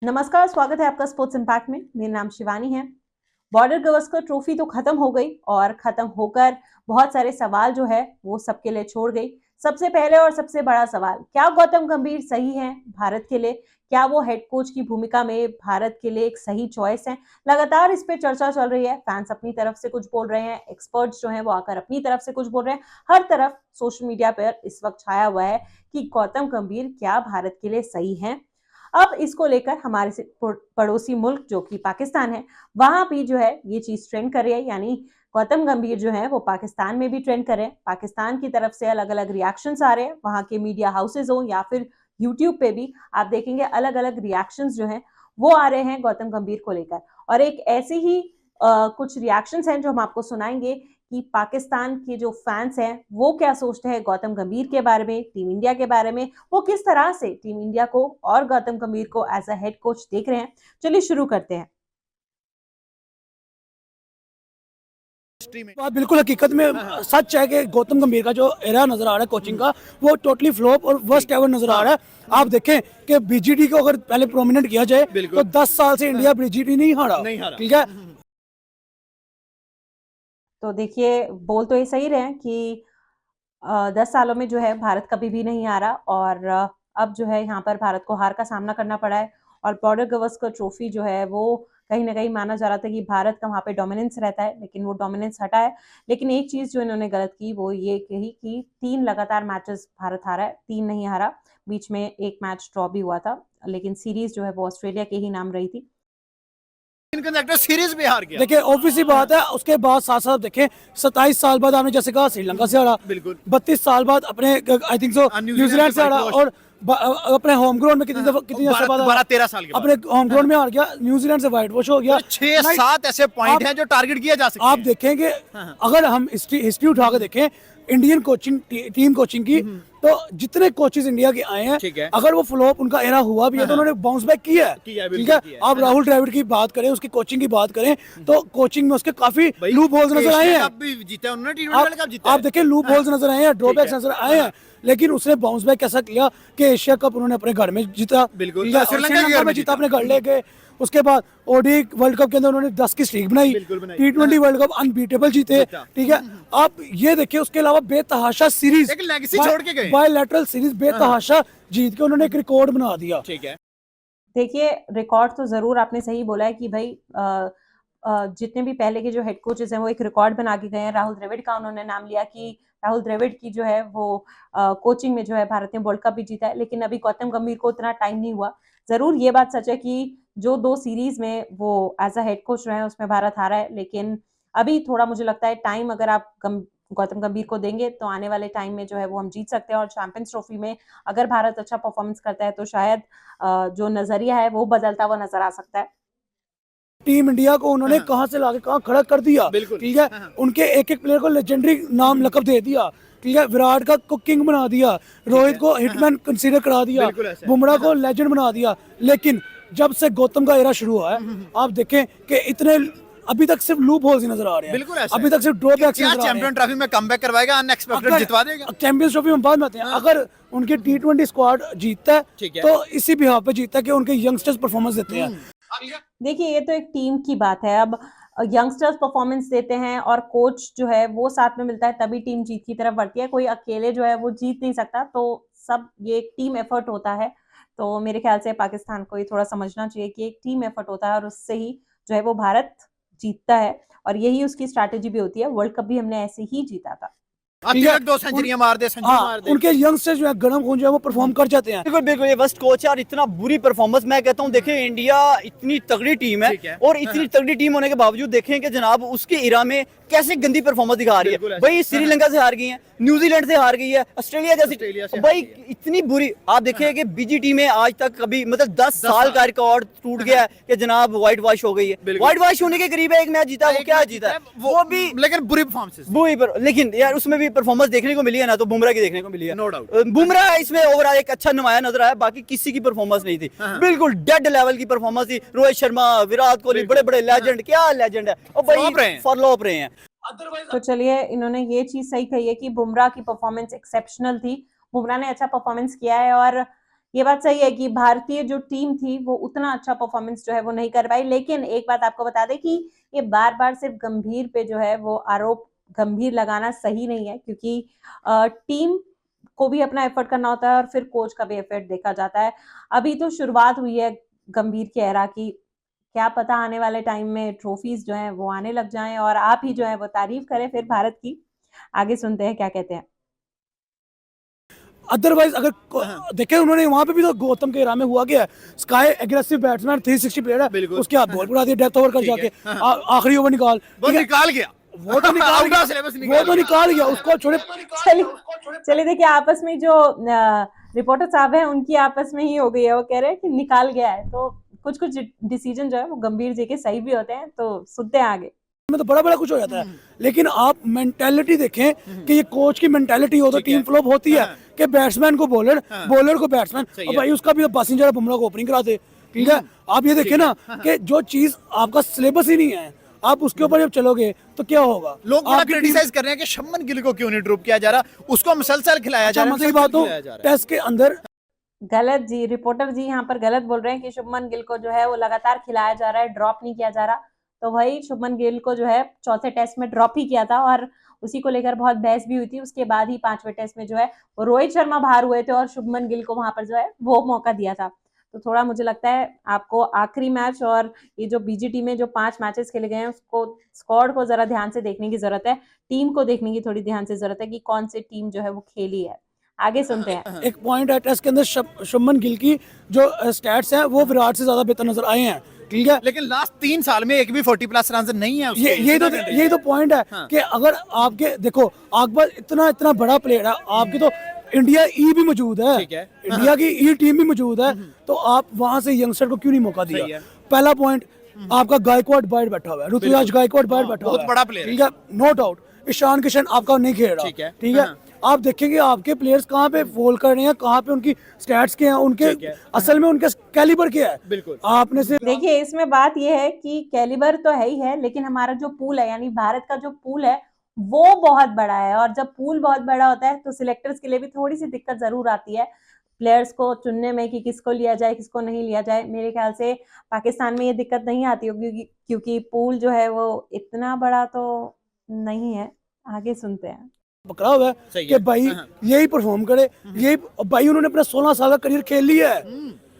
नमस्कार, स्वागत है आपका स्पोर्ट्स इम्पैक्ट में। मेरा नाम शिवानी है। बॉर्डर गवस्कर ट्रॉफी तो खत्म हो गई और खत्म होकर बहुत सारे सवाल जो है वो सबके लिए छोड़ गई। सबसे पहले और सबसे बड़ा सवाल, क्या गौतम गंभीर सही है भारत के लिए? क्या वो हेड कोच की भूमिका में भारत के लिए एक सही चॉइस है? लगातार इस पे चर्चा चल रही है। फैंस अपनी तरफ से कुछ बोल रहे हैं, एक्सपर्ट्स जो हैं वो आकर अपनी तरफ से कुछ बोल रहे हैं। हर तरफ सोशल मीडिया पर इस वक्त छाया हुआ है कि गौतम गंभीर क्या भारत के लिए सही है। अब इसको लेकर हमारे से पड़ोसी मुल्क जो कि पाकिस्तान है, वहां भी जो है ये चीज ट्रेंड कर रही है। यानी गौतम गंभीर जो है वो पाकिस्तान में भी ट्रेंड कर रहे हैं। पाकिस्तान की तरफ से अलग अलग रिएक्शंस आ रहे हैं, वहां के मीडिया हाउसेज हो या फिर यूट्यूब पे भी आप देखेंगे अलग अलग रिएक्शंस जो हैं वो आ रहे हैं गौतम गंभीर को लेकर। और एक ऐसी ही कुछ रिएक्शंस हैं जो हम आपको सुनाएंगे कि पाकिस्तान के जो फैंस हैं वो क्या सोचते हैं गौतम गंभीर के बारे में, टीम इंडिया के बारे में, वो किस तरह से टीम इंडिया को और गौतम गंभीर को एज अ हेड कोच देख रहे हैं। चलिए शुरू करते हैं। बात बिल्कुल हकीकत में सच है कि गौतम गंभीर का जो एरा नजर आ रहा है कोचिंग का वो टोटली फ्लॉप और वर्स्ट एवर नजर आ रहा है। आप देखें कि बीजीटी को अगर पहले प्रोमिनेंट किया जाए तो 10 साल से इंडिया बीजीटी नहीं हारा, ठीक है। तो देखिए, बोल तो ये सही रहे हैं कि 10 सालों में जो है भारत कभी भी नहीं हारा और अब जो है यहाँ पर भारत को हार का सामना करना पड़ा है। और बॉर्डर गवस्कर ट्रॉफी जो है वो कहीं ना कहीं माना जा रहा था कि भारत का वहाँ पे डोमिनेंस रहता है, लेकिन वो डोमिनेंस हटा है। लेकिन एक चीज जो इन्होंने गलत की वो ये कही कि 3 लगातार मैचेस भारत हारा है, 3 नहीं हारा। बीच में एक मैच ड्रॉ भी हुआ था, लेकिन सीरीज जो है वो ऑस्ट्रेलिया के ही नाम रही थी। सीरीज भी हार गया। देखिए ऑब्वियस सी बात है, उसके बाद साथ साथ देखें 27 साल बाद आपने जैसे कहा श्रीलंका से हारा, बिल्कुल 32 साल बाद अपने आई थिंक सो न्यूजीलैंड से हारा और अपने होम ग्राउंड में कितनी 12-13 साल के बाद अपने होम ग्राउंड में हार गया, न्यूजीलैंड से व्हाइट वॉश हो गया। 6-7 ऐसे पॉइंट हैं जो टारगेट किया जा सकता है। आप देखेंगे अगर हम हिस्ट्री उठा के देखें इंडियन कोचिंग टीम कोचिंग की, तो जितने कोचेस इंडिया के आए हैं अगर वो फ्लॉप उनका एरा हुआ भी है तो उन्होंने बाउंस बैक किया है, ठीक है। आप राहुल द्रविड़ की बात करें, उसकी कोचिंग की बात करें तो कोचिंग में उसके काफी लूप होल्स नजर आए हैं। आप देखें लूप होल्स नजर आए हैं, ड्रॉबैक्स नजर आए हैं, लेकिन उसने बाउंस बैक कैसा किया कि एशिया कप उन्होंने अपने घर में जीता, श्रीलंका में जीता, अपने घर ले गए। उसके बाद ओडी वर्ल्ड कप के अंदर उन्होंने 10 की स्ट्रीक बनाई, T20 वर्ल्ड कप अनबीटेबल जीते, ठीक है। आप ये देखिए उसके अलावा बेतहाशा सीरीज छोड़ के गए, बायलैटरल सीरीज बेतहाशा जीत के उन्होंने एक रिकॉर्ड बना दिया, ठीक है। देखिए, रिकॉर्ड तो जरूर आपने सही बोला है कि भाई जितने भी पहले के जो हेड कोचेस हैं वो एक रिकॉर्ड बना के गए हैं। राहुल द्रविड़ का उन्होंने नाम लिया कि राहुल द्रविड़ की जो है वो कोचिंग में जो है भारत ने वर्ल्ड कप भी जीता है, लेकिन अभी गौतम गंभीर को उतना टाइम नहीं हुआ। जरूर ये बात सच है कि जो 2 सीरीज में वो एज अ हेड कोच रहे हैं उसमें भारत हारा है, लेकिन अभी थोड़ा मुझे लगता है टाइम अगर आप गौतम गंभीर को देंगे तो आने वाले टाइम में जो है वो हम जीत सकते हैं। और चैंपियंस ट्रॉफी में अगर भारत अच्छा परफॉर्मेंस करता है तो शायद जो नजरिया है वो बदलता हुआ नजर आ सकता है। टीम इंडिया को उन्होंने कहां से लाके कहां खड़ा कर दिया, ठीक है। उनके एक एक प्लेयर को लेजेंडरी नाम लकब दे दिया, ठीक है। विराट का को किंग बना दिया, रोहित को हिटमैन कंसीडर करा दिया, बुमराह को लेजेंड बना दिया। लेकिन जब से गौतम का एरा शुरू हुआ है आप देखें कि इतने अभी तक सिर्फ लूप होल्स नजर आ रहे हैं, अभी तक सिर्फ ड्रॉबैक्स नजर आ रहे हैं। चैंपियन ट्रॉफी में कमबैक करवाएगा, अनएक्सपेक्टेड जितवा देगा। चैंपियंस ट्रॉफी में बाद में आते हैं, अगर उनके T20 स्क्वाड जीतता है तो इसी बिहार पे जीतता है कि उनके यंगस्टर्स परफॉर्मेंस देते हैं। देखिए, ये तो एक टीम की बात है। अब यंगस्टर्स परफॉर्मेंस देते हैं और कोच जो है वो साथ में मिलता है तभी टीम जीत की तरफ बढ़ती है। कोई अकेले जो है वो जीत नहीं सकता, तो सब ये एक टीम एफर्ट होता है। तो मेरे ख्याल से पाकिस्तान को ये थोड़ा समझना चाहिए कि एक टीम एफर्ट होता है और उससे ही जो है वो भारत जीतता है। और यही उसकी स्ट्रैटेजी भी होती है। वर्ल्ड कप भी हमने ऐसे ही जीता था। 2 सेंचुरियां मार दे, उनके यंगस्टर्स जो है गरम खून जो है वो परफॉर्म कर जाते हैं। बिल्कुल बिल्कुल, ये वर्स्ट कोच है और इतना बुरी परफॉर्मेंस। मैं कहता हूँ देखिए इंडिया इतनी तगड़ी टीम है और इतनी तगड़ी टीम होने के बावजूद देखें कि जनाब उसके इरा में कैसे गंदी परफॉर्मेंस दिखा रही है। भाई श्रीलंका से हार गई है, न्यूजीलैंड से हार गई है, ऑस्ट्रेलिया जैसी भाई इतनी बुरी। आप देखिए कि बीजीटी में आज तक कभी मतलब 10 साल का रिकॉर्ड टूट गया है कि जनाब व्हाइट वॉश हो गई है। व्हाइट वॉश होने के करीब है, एक मैच जीता, वो क्या जीता है वो भी, लेकिन बुरी परफॉर्मेंस लेकिन यार उसमें भी परफॉर्मेंस देखने को मिली है ना, तो बुमराह की देखने को मिली है, नो डाउट। बुमराह इसमें ओवरऑल एक अच्छा नुमाया नजर आया, बाकी किसी की परफॉर्मेंस नहीं थी। बिल्कुल डेड लेवल की परफॉर्मेंस थी। रोहित शर्मा, विराट कोहली, बड़े बड़े लेजेंड, क्या लेजेंड है, और भाई फॉरलॉप रहे हैं। तो चलिए, इन्होंने ये चीज सही कही है कि बुमराह की परफॉर्मेंस एक्सेप्शनल थी। बुमराह ने अच्छा परफॉर्मेंस किया है और ये बात सही है कि भारतीय जो टीम थी वो उतना अच्छा परफॉर्मेंस जो है वो नहीं कर पाई, लेकिन एक बात आपको बता दें कि ये बार-बार सिर्फ गंभीर पे जो है वो आरोप गंभीर लगाना सही नहीं है, क्योंकि टीम को भी अपना एफर्ट करना होता है और फिर कोच का भी एफर्ट देखा जाता है। अभी तो शुरुआत हुई है गंभीर की एरा की, क्या पता आने वाले टाइम में ट्रॉफीज जो हैं वो आने लग जाएं और आप ही जो है वो तारीफ करें फिर भारत की। आगे सुनते हैं क्या कहते हैं। अदरवाइज अगर देखें उन्होंने वहां पे भी तो गौतम के इरा में हुआ क्या है, स्काई एग्रेसिव बैट्समैन 360 प्लेयर है, उसके हाथ बॉल उड़ा दिया डेथ ओवर कर जाके, आखिरी ओवर निकाल गया वो तो निकाल गया, वो तो निकाल गया उसको छोड़े। चलिए देखिए, आपस में जो रिपोर्टर साहब हैं उनकी आपस में ही हो गई है, वो कह रहे हैं कि निकाल गया है, तो कुछ कुछ डिसीजन जो है वो गंभीर जी के सही भी होते हैं, तो सुनते हैं आगे। में तो बड़ा बड़ा कुछ हो जाता है, लेकिन आप मेंटेलिटी देखें कि ये कोच की मेंटेलिटी हो तो टीम फ्लॉप होती है कि बैट्समैन को बॉलर, बॉलर को बैट्समैन, और भाई उसका भी पैसेंजर बुमराह को ओपनिंग कराते, ठीक है। आप ये देखें ना कि जो चीज आपका सिलेबस ही नहीं है, आप उसके ऊपर जब चलोगे तो क्या होगा। लोग बड़ा क्रिटिसाइज कर रहे हैं कि शुभमन गिल को क्यों नहीं ड्रॉप किया जा रहा, उसको मुसलसल खिलाया जा रहा है। मतलब बात हो टेस्ट के अंदर गलत जी, रिपोर्टर जी यहाँ पर गलत बोल रहे हैं कि शुभमन गिल को जो है वो लगातार खिलाया जा रहा है, ड्रॉप नहीं किया जा रहा। तो भाई शुभमन गिल को जो है चौथे टेस्ट में ड्रॉप ही किया था और उसी को लेकर बहुत बहस भी हुई थी। उसके बाद ही पांचवें टेस्ट में जो है वो रोहित शर्मा बाहर हुए थे और शुभमन गिल को वहां पर जो है वो मौका दिया था। तो थोड़ा मुझे लगता है आपको आखिरी मैच और ये जो बीजीटी में जो 5 मैचेस खेले गए हैं उसको, स्क्वाड को जरा ध्यान से देखने की जरूरत है, टीम को देखने की थोड़ी ध्यान से जरूरत है कि कौन सी टीम जो है वो खेली है। आगे सुनते हैं। एक पॉइंट है टेस्ट के अंदर शुभमन गिल की जो स्टैट्स हैं वो विराट से ज्यादा बेहतर नजर आए हैं, ठीक है। लेकिन लास्ट 3 साल में एक भी 40+ रन नहीं है उसके। यही तो पॉइंट है कि अगर आपके देखो अकबर इतना बड़ा प्लेयर है, आपकी तो इंडिया ई भी मौजूद है, इंडिया की ई टीम भी मौजूद है, तो आप वहां से यंगस्टर को क्यों नहीं मौका दिया। पहला पॉइंट, आपका गायकवाड बाहर बैठा हुआ है, ऋतुराज गायकवाड बाहर बैठा हुआ है, बहुत बड़ा प्लेयर, ठीक है, नो डाउट। ईशान किशन आपका नहीं खेल रहा, ठीक है। आप देखेंगे आपके प्लेयर्स कहाँ पे फॉल कर रहे हैं, कहाँ पे उनकी स्टैट्स के हैं, उनके असल में उनके कैलिबर क्या है। बिल्कुल आपने से देखिए इसमें बात यह है कि कैलिबर तो है ही है, लेकिन हमारा जो पूल है यानी भारत का जो पूल है वो बहुत बड़ा है, और जब पूल बहुत बड़ा होता है तो सिलेक्टर्स के लिए भी थोड़ी सी दिक्कत जरूर आती है प्लेयर्स को चुनने में कि किसको लिया जाए किसको नहीं लिया जाए। मेरे ख्याल से पाकिस्तान में ये दिक्कत नहीं आती होगी क्योंकि पूल जो है वो इतना बड़ा तो नहीं है। आगे सुनते हैं। पकड़ा हुआ है कि भाई यही परफॉर्म करे, यही भाई उन्होंने अपना 16 साल का करियर खेल लिया है,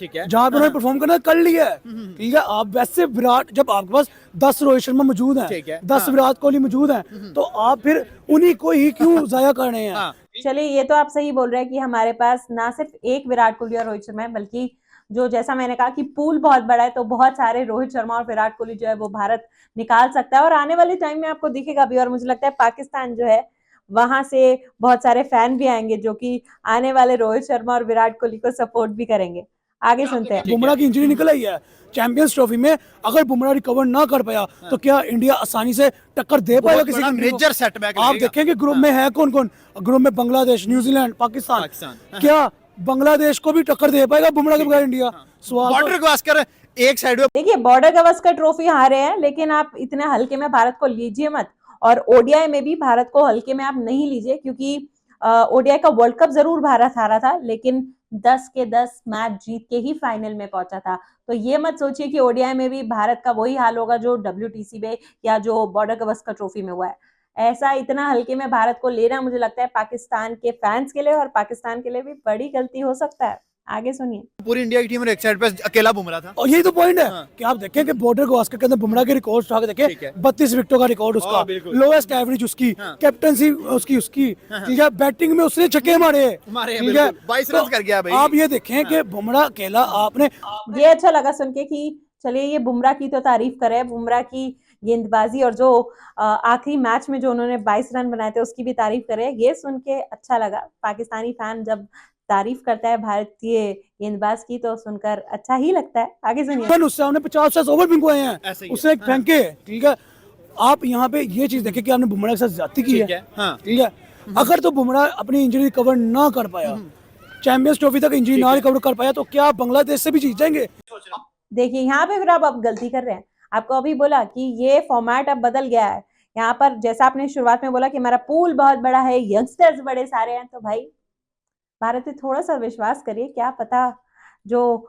ठीक है, जहाँ पे उन्होंने परफॉर्म करना कर लिया है, ठीक है। आप वैसे विराट, जब आपके पास 10 रोहित शर्मा मौजूद हैं, 10 विराट कोहली मौजूद हैं, तो आप फिर उन्हीं को ही क्यों जाया कर रहे हैं। चलिए ये तो आप सही बोल रहे हैं कि हमारे पास ना सिर्फ एक विराट कोहली और रोहित शर्मा है, बल्कि जो जैसा मैंने कहा कि पूल बहुत बड़ा है, तो बहुत सारे रोहित शर्मा और विराट कोहली जो है वो भारत निकाल सकता है और आने वाले टाइम में आपको दिखेगा भी। और मुझे लगता है पाकिस्तान जो है वहां से बहुत सारे फैन भी आएंगे जो कि आने वाले रोहित शर्मा और विराट कोहली को सपोर्ट भी करेंगे। आगे सुनते हैं। बुमराह की इंजरी निकल आई है चैंपियंस ट्रॉफी में, अगर बुमराह रिकवर ना कर पाया तो क्या इंडिया आसानी से टक्कर दे पाएगा किसी की। मेजर सेटबैक आप देखेंगे ग्रुप में है कौन कौन, ग्रुप में बांग्लादेश, न्यूजीलैंड, पाकिस्तान, क्या बांग्लादेश को भी टक्कर दे पाएगा बुमराह के बगैर इंडिया। बॉर्डर गावस्कर एक साइड में, देखिए बॉर्डर गावस्कर ट्रॉफी हारे हैं, लेकिन आप इतने हल्के में भारत को लीजिए मत, और ओडीआई में भी भारत को हल्के में आप नहीं लीजिए, क्योंकि ओडीआई का वर्ल्ड कप जरूर भारत हारा था लेकिन 10 के 10 मैच जीत के ही फाइनल में पहुंचा था। तो ये मत सोचिए कि ओडीआई में भी भारत का वही हाल होगा जो WTC में या जो बॉर्डर गावस्कर ट्रॉफी में हुआ है। ऐसा इतना हल्के में भारत को लेना मुझे लगता है पाकिस्तान के फैंस के लिए और पाकिस्तान के लिए भी बड़ी गलती हो सकता है। आगे सुनिए। पूरी इंडिया की टीम में एक साइड पे अकेला बुमराह था, और यही तो पॉइंट है कि आप देखें कि बॉर्डर गावस्कर के अंदर बुमराह के रिकॉर्ड उठा के देखें, 32 विकेटों का रिकॉर्ड उसका, लोएस्ट एवरेज उसकी, कैप्टनसी उसकी, ठीक है, बैटिंग में उसने छक्के मारे, ठीक है, 22 रन कर गया भाई। आप ये देखें कि बुमराह अकेला आपने ये अच्छा लगा सुन के कि चलिए ये बुमराह की तो तारीफ करे, बुमराह की गेंदबाजी और जो आखिरी मैच में जो उन्होंने 22 रन बनाए थे उसकी भी तारीफ करे। ये सुन के अच्छा लगा। पाकिस्तानी फैन जब तारीफ करता है भारतीय गेंदबाज की तो सुनकर अच्छा ही लगता है। आगे सुनिए। उससे हमने 50 ओवर भिंगवाए हैं, उससे एक फेंके, ठीक है। आप यहाँ पे ये चीज देखें कि आपने बुमराह के साथ ज्यादती की है, ठीक है। अगर तो बुमराह अपनी इंजरी रिकवर ना कर पाया, चैंपियंस ट्रॉफी तक इंजरी ना रिकवर कर पाया, तो क्या बांग्लादेश से भी जीत जाएंगे। देखिए यहाँ पे फिर आप गलती कर रहे हैं। आपको अभी बोला कि ये फॉर्मेट अब बदल गया है। यहाँ पर जैसा आपने शुरुआत में बोला कि हमारा पूल बहुत बड़ा है, यंगस्टर्स बड़े सारे हैं, तो भाई भारत पे थोड़ा सा विश्वास करिए, क्या पता जो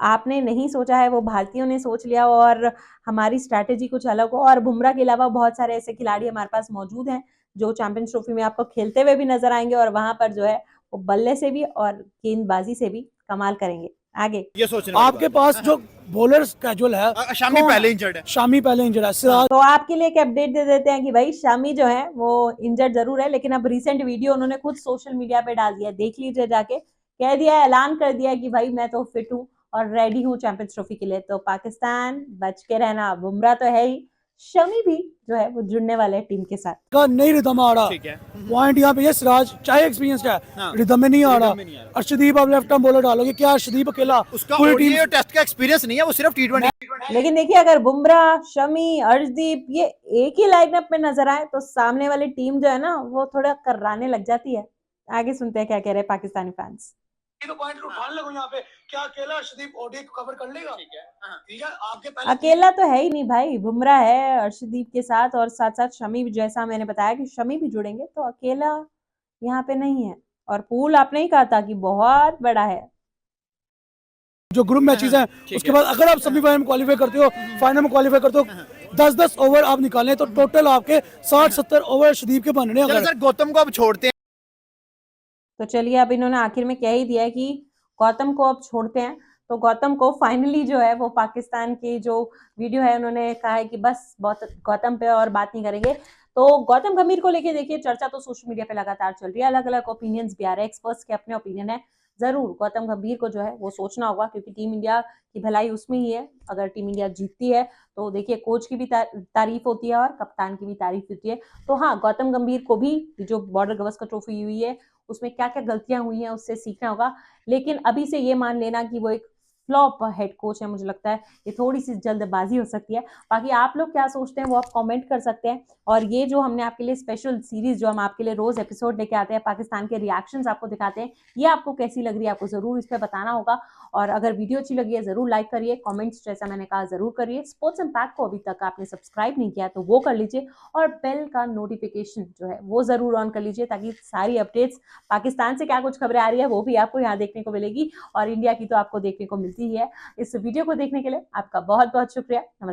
आपने नहीं सोचा है वो भारतीयों ने सोच लिया और हमारी स्ट्रैटेजी कुछ अलग हो। और बुमराह के अलावा बहुत सारे ऐसे खिलाड़ी हमारे पास मौजूद हैं जो चैंपियंस ट्रॉफी में आपको खेलते हुए भी नजर आएंगे और वहां पर जो है वो बल्ले से भी और गेंदबाजी से भी कमाल करेंगे। आगे ये सोचने वाली आपके बात पास जो बॉलर कैजुअल है है। शामी पहले इंजर्ड है। शामी पहले इंजर्ड है, सिराज तो आपके लिए एक अपडेट दे देते हैं कि भाई शामी जो है वो इंजर्ड जरूर है, लेकिन अब रिसेंट वीडियो उन्होंने खुद सोशल मीडिया पे डाल दिया, देख लीजिए जाके। कह दिया है, ऐलान कर दिया है कि भाई मैं तो फिट हूँ और रेडी हूँ चैंपियंस ट्रॉफी के लिए। तो पाकिस्तान बच के रहना, बुमराह तो है ही, शमी भी जो है वो जुड़ने वाले हैं टीम के साथ। का नहीं रिदम आ रहा। ठीक है। पॉइंट यहाँ पे ये सिराज चाहे एक्सपीरियंस क्या है, हाँ। रिदम में नहीं आ रिदम में नहीं आ रहा। रहा। अर्शदीप आप लेफ्ट आर्म बॉलर डालोगे, क्या अर्शदीप अकेला उसका पूरी टीम ओडीआई और टेस्ट का एक्सपीरियंस नहीं है, वो सिर्फ टी20। लेकिन देखिए अगर बुमराह, शमी, अर्शदीप ये एक ही लाइनअप में नजर आए तो सामने वाली टीम जो है ना वो थोड़ा कर्राने लग जाती है। आगे सुनते हैं क्या कह रहे हैं पाकिस्तानी फैंस। तो पॉइंट उठाने लगो यहाँ पे, क्या अकेला अर्शदीप ओडीआई को कवर कर लेगा? ठीक है, आपके पहले अकेला तो है ही नहीं भाई, बुमराह है अर्शदीप के साथ और साथ साथ शमी भी, जैसा मैंने बताया कि शमी भी जुड़ेंगे, तो अकेला यहाँ पे नहीं है। और पूल आपने ही कहा था कि बहुत बड़ा है। जो ग्रुप मैचेस हैं उसके बाद अगर आप सेमीफाइनल में क्वालीफाई करते हो, फाइनल में क्वालीफाई करते हो, 10-10 ओवर आप निकालें तो टोटल आपके 60-70 ओवर अर्शदीप के बनने हैं। चलो अगर सर, गौतम को अब छोड़ते हैं। तो चलिए अब इन्होंने आखिर में कह ही दिया है कि गौतम को अब छोड़ते हैं। तो गौतम को फाइनली जो है वो पाकिस्तान की जो वीडियो है उन्होंने कहा है कि बस गौतम पे और बात नहीं करेंगे। तो गौतम गंभीर को लेके देखिए चर्चा तो सोशल मीडिया पे लगातार चल रही है, अलग अलग ओपिनियंस भी आ रहे हैं, एक्सपर्ट्स के अपने ओपिनियन है। जरूर गौतम गंभीर को जो है वो सोचना होगा, क्योंकि टीम इंडिया की भलाई उसमें ही है। अगर टीम इंडिया जीतती है तो देखिए कोच की भी तारीफ होती है और कप्तान की भी तारीफ होती है। तो हाँ, गौतम गंभीर को भी जो बॉर्डर गवस्कर ट्रॉफी हुई है उसमें क्या क्या गलतियां हुई हैं उससे सीखना होगा। लेकिन अभी से ये मान लेना कि वो एक फ्लॉप हेड कोच है, मुझे लगता है ये थोड़ी सी जल्दबाजी हो सकती है। बाकी आप लोग क्या सोचते हैं वो आप कमेंट कर सकते हैं। और ये जो हमने आपके लिए स्पेशल सीरीज जो हम आपके लिए रोज एपिसोड लेके आते हैं, पाकिस्तान के रिएक्शंस आपको दिखाते हैं, ये आपको कैसी लग रही है आपको जरूर इस पर बताना होगा। और अगर वीडियो अच्छी लगी है जरूर लाइक करिए, कमेंट्स जैसा मैंने कहा जरूर करिए। स्पोर्ट्स इम्पैक्ट को अभी तक आपने सब्सक्राइब नहीं किया तो वो कर लीजिए और बेल का नोटिफिकेशन जो है वो जरूर ऑन कर लीजिए, ताकि सारी अपडेट्स पाकिस्तान से क्या कुछ खबरें आ रही है वो भी आपको यहाँ देखने को मिलेगी और इंडिया की तो आपको देखने को मिलती ही है। इस वीडियो को देखने के लिए आपका बहुत बहुत शुक्रिया। नमस्कार।